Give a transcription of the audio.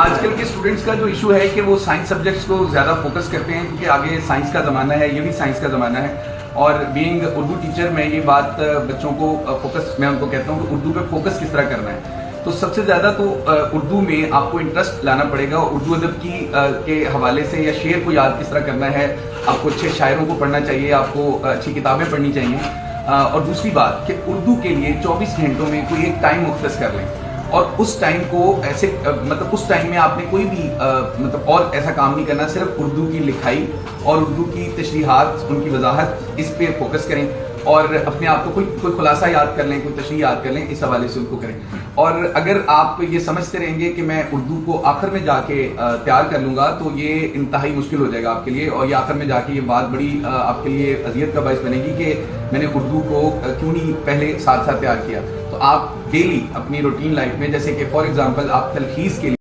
آج کل کے اسٹوڈنٹس کا جو ایشو ہے کہ وہ سائنس سبجیکٹس کو زیادہ فوکس کرتے ہیں کیونکہ آگے سائنس کا زمانہ ہے، یہ بھی سائنس کا زمانہ ہے. اور بینگ اردو ٹیچر میں یہ بات بچوں کو فوکس، میں ان کو کہتا ہوں کہ اردو پہ فوکس کس طرح کرنا ہے. تو سب سے زیادہ تو اردو میں آپ کو انٹرسٹ لانا پڑے گا. اردو ادب کے حوالے سے یا شعر کو یاد کس طرح کرنا ہے، آپ کو اچھے شاعروں کو پڑھنا چاہیے، آپ کو اچھی کتابیں پڑھنی چاہیے. اور دوسری بات کہ اردو کے لیے 24 گھنٹوں میں کوئی ایک ٹائم مختص کر لیں، اور اس ٹائم کو ایسے مطلب اس ٹائم میں آپ نے کوئی بھی مطلب اور ایسا کام نہیں کرنا، صرف اردو کی لکھائی اور اردو کی تشریحات، ان کی وضاحت، اس پہ فوکس کریں. اور اپنے آپ کو کوئی خلاصہ یاد کر لیں، کوئی تشریح یاد کر لیں، اس حوالے سے ان کو کریں. اور اگر آپ یہ سمجھتے رہیں گے کہ میں اردو کو آخر میں جا کے تیار کر لوں گا تو یہ انتہائی مشکل ہو جائے گا آپ کے لیے، اور یہ آخر میں جا کے یہ بات بڑی آپ کے لیے اذیت کا باعث بنے گی کہ میں نے اردو کو کیوں نہیں پہلے ساتھ ساتھ تیار کیا. تو آپ ڈیلی اپنی روٹین لائف میں، جیسے کہ فار ایگزامپل آپ تلخیص کے لیے